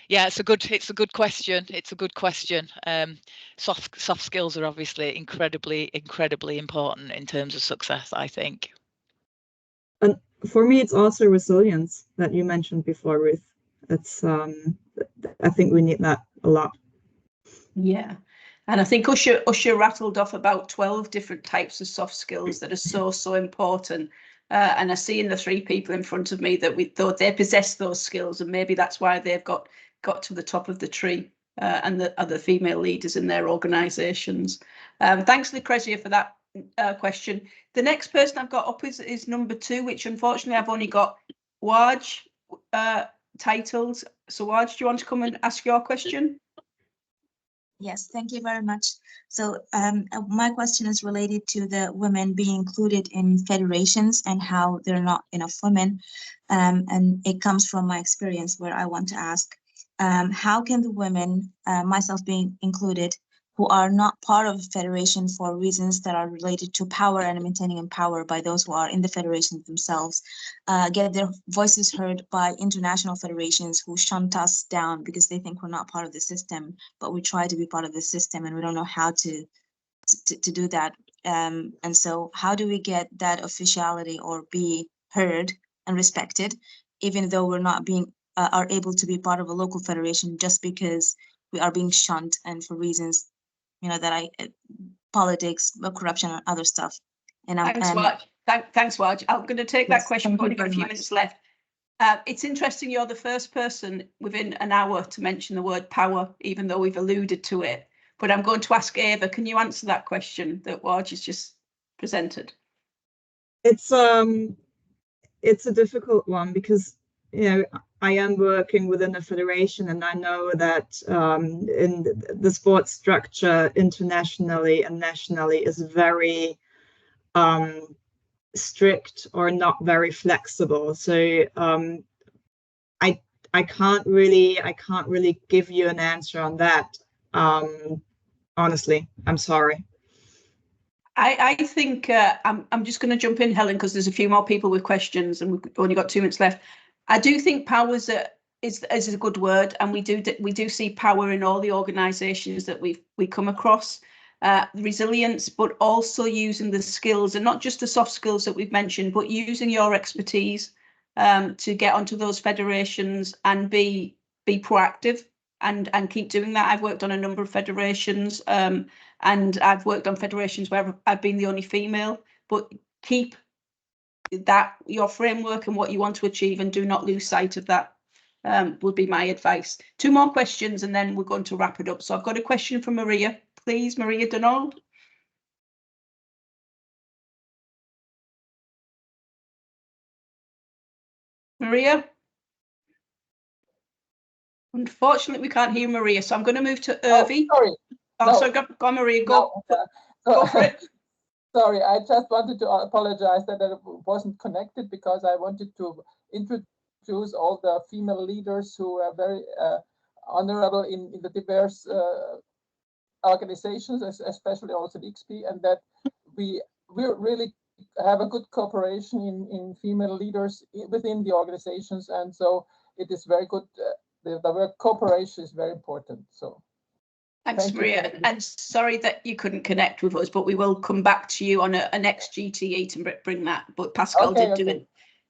yeah, it's a good question. It's a good question. Soft skills are obviously incredibly important in terms of success, I think. And for me, it's also resilience that you mentioned before, Ruth. It's I think we need that a lot. Yeah. And I think Usha rattled off about 12 different types of soft skills that are so important. And I see in the three people in front of me that we thought they possess those skills, and maybe that's why they've got to the top of the tree, and the other female leaders in their organisations. Thanks, Lucrezia, for that question. The next person I've got up is number 2, which unfortunately I've only got Waj titled. So Waj, do you want to come and ask your question? Yes, thank you very much. So my question is related to the women being included in federations and how there are not enough women. And it comes from my experience, where I want to ask, how can the women, myself being included, who are not part of the federation for reasons that are related to power and maintaining in power by those who are in the federations themselves, get their voices heard by international federations who shunt us down because they think we're not part of the system, but we try to be part of the system and we don't know how to do that. And so how do we get that officiality or be heard and respected, even though we're not being are able to be part of a local federation just because we are being shunned and for reasons that politics, corruption, and other stuff. And thanks, Waj. Thanks, Waj. I'm going to take that question. We've only got a few minutes left. It's interesting you're the first person within an hour to mention the word power, even though we've alluded to it. But I'm going to ask Eva, can you answer that question that Waj has just presented? It's a difficult one because I am working within a federation, and I know that in the sports structure internationally and nationally is very strict or not very flexible. So I can't really give you an answer on that. Honestly, I'm sorry. I think I'm just going to jump in, Helen, because there's a few more people with questions, and we've only got 2 minutes left. I do think power is a good word, and we do see power in all the organisations that we come across. Resilience, but also using the skills, and not just the soft skills that we've mentioned, but using your expertise to get onto those federations and be proactive and keep doing that. I've worked on a number of federations, and I've worked on federations where I've been the only female, but keep that your framework and what you want to achieve, and do not lose sight of that, would be my advice. 2 more questions and then we're going to wrap it up. So I've got a question from Maria. Please, Maria Donald. Maria? Unfortunately, we can't hear Maria, so I'm going to move to Irvi. Oh, sorry. So go on, Maria, go, go for it. Sorry, I just wanted to apologize that I wasn't connected, because I wanted to introduce all the female leaders who are very honorable in the diverse organizations, especially also the IXP, and that we really have a good cooperation in female leaders within the organizations, and so it is very good. The word cooperation is very important. So thanks, Maria, and sorry that you couldn't connect with us, but we will come back to you on a next GTE to bring that. But Pascal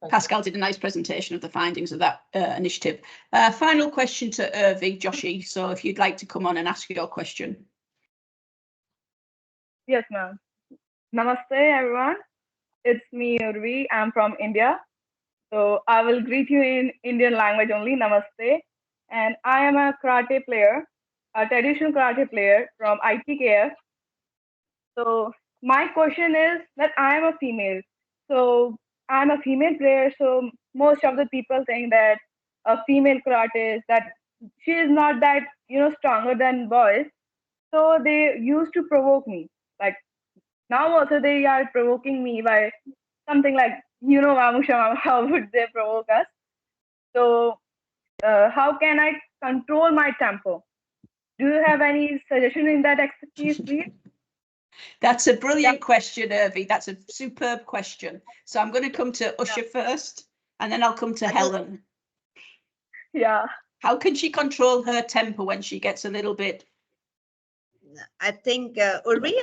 Pascal did a nice presentation of the findings of that initiative. Final question to Irvi, Joshi. So if you'd like to come on and ask your question. Yes, ma'am. Namaste, everyone. It's me, Urvi. I'm from India. So I will greet you in Indian language only. Namaste. And I am a karate player. a traditional karate player from ITKF. So my question is that I am a female. So I'm a female player. So most of the people think that a female karate is that she is not that, stronger than boys. So they used to provoke me. Like now also they are provoking me by something like, Mamusha, how would they provoke us? So how can I control my tempo? Do you have any suggestion in that expertise, please? That's a brilliant question, Irvi. That's a superb question. So I'm going to come to Usha first, and then I'll come to Helen. Yeah. How can she control her temper when she gets a little bit? I think, Urvi,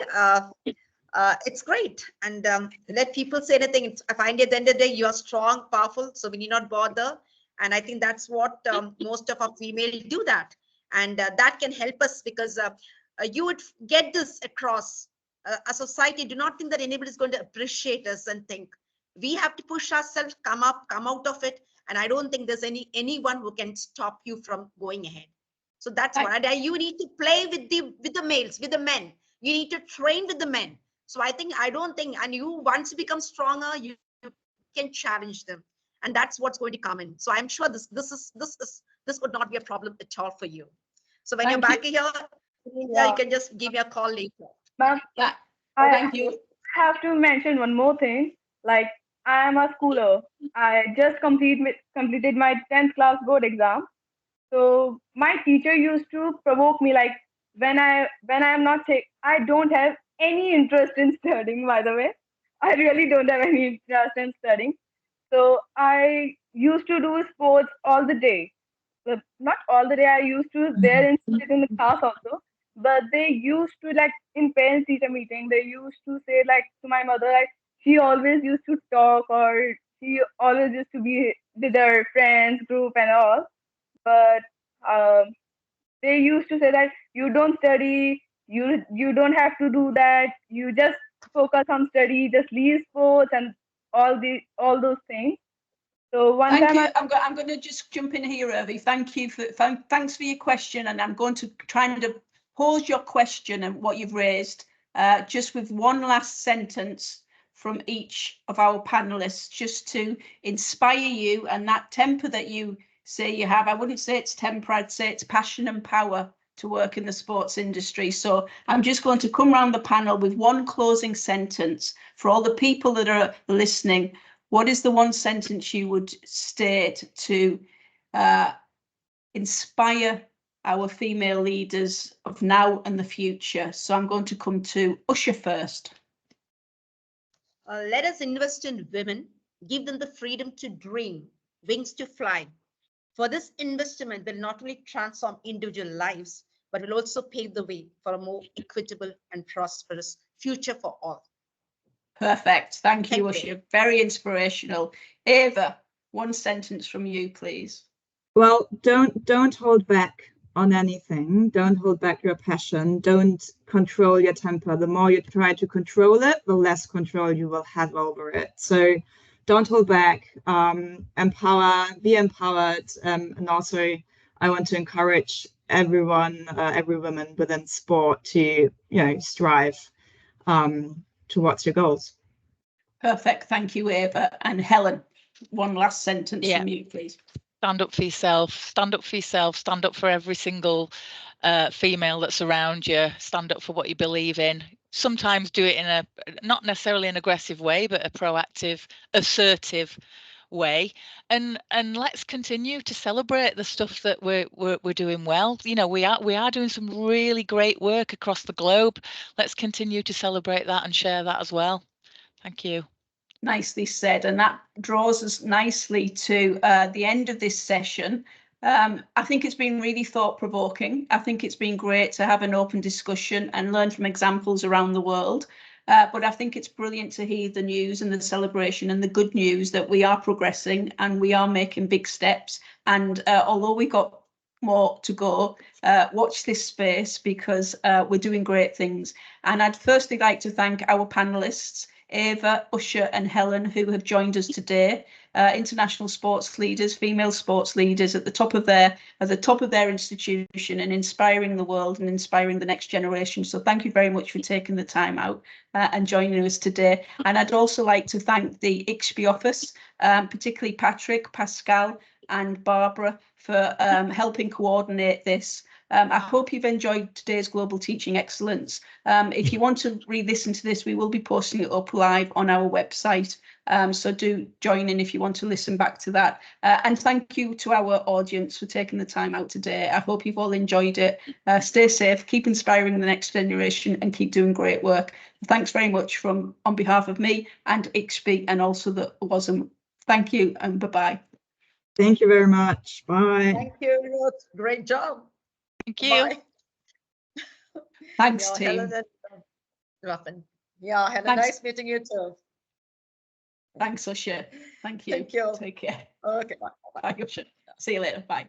it's great. And let people say anything. I find at the end of the day, you are strong, powerful, so we need not bother. And I think that's what most of our female do that. And that can help us because you would get this across a society. Do not think that anybody is going to appreciate us and think we have to push ourselves, come out of it. And I don't think there's anyone who can stop you from going ahead. So that's what you need to play with the males, with the men. You need to train with the men. So I don't think, and you once you become stronger, you can challenge them, and that's what's going to come in. So I'm sure this would not be a problem at all for you. So when you're back here, you can just give me a call later. Ma'am, thank you. I have to mention one more thing. Like I am a schooler. I just completed my 10th class board exam. So my teacher used to provoke me like when I am not sick, I don't have any interest in studying, by the way. I really don't have any interest in studying. So I used to do sports all the day. But not all the day. I used to there and sit in the class also. But they used to like in parents teacher meeting, they used to say like to my mother, like she always used to talk or she always used to be with her friends group and all. But they used to say that you don't study, you don't have to do that, you just focus on study, just leave sports and all those things. So one Thank time you. I'm going to just jump in here, Irvi. Thank you thanks for your question, and I'm going to try and pause your question and what you've raised just with one last sentence from each of our panelists, just to inspire you, and that temper that you say you have. I wouldn't say it's temper, I'd say it's passion and power to work in the sports industry. So I'm just going to come around the panel with one closing sentence for all the people that are listening. What is the one sentence you would state to inspire our female leaders of now and the future? So I'm going to come to Usha first. Let us invest in women, give them the freedom to dream, wings to fly. For this investment will not only transform individual lives, but will also pave the way for a more equitable and prosperous future for all. Perfect. Thank you, Usha. Very inspirational. Eva, one sentence from you, please. Well, don't hold back on anything. Don't hold back your passion. Don't control your temper. The more you try to control it, the less control you will have over it. So don't hold back, empower, be empowered. And also I want to encourage everyone, every woman within sport to, strive towards your goals. Perfect. Thank you, Eva. And Helen, one last sentence from you, please. Stand up for yourself, stand up for yourself, stand up for every single female that's around you, stand up for what you believe in. Sometimes do it in a, not necessarily an aggressive way, but a proactive, assertive way. And let's continue to celebrate the stuff that we're doing well. We are doing some really great work across the globe. Let's continue to celebrate that and share that as well. Thank you. Nicely said, and that draws us nicely to the end of this session. I think it's been really thought-provoking. I think it's been great to have an open discussion and learn from examples around the world. But I think it's brilliant to hear the news and the celebration and the good news that we are progressing and we are making big steps. And although we got more to go, watch this space because we're doing great things. And I'd firstly like to thank our panelists, Ava, Usher and Helen, who have joined us today. International sports leaders, female sports leaders at the top of their institution and inspiring the world and inspiring the next generation. So thank you very much for taking the time out and joining us today. And I'd also like to thank the ICSPE office, particularly Patrick, Pascal and Barbara for helping coordinate this. I hope you've enjoyed today's Global Teaching Excellence. If you want to re-listen to this, we will be posting it up live on our website. So do join in if you want to listen back to that. And thank you to our audience for taking the time out today. I hope you've all enjoyed it. Stay safe, keep inspiring the next generation and keep doing great work. Thanks very much on behalf of me and ICSPE and also the WASM. Thank you and bye-bye. Thank you very much. Bye. Thank you, Ruth. Great job. Thank you. Bye. Thanks, Yeah, team. Helen and Ruffin. Yeah, Helen, Thanks. nice meeting you too. Thanks, Usher. Thank you. Thank you. Take care. Okay, bye. Bye, Usher. See you later. Bye.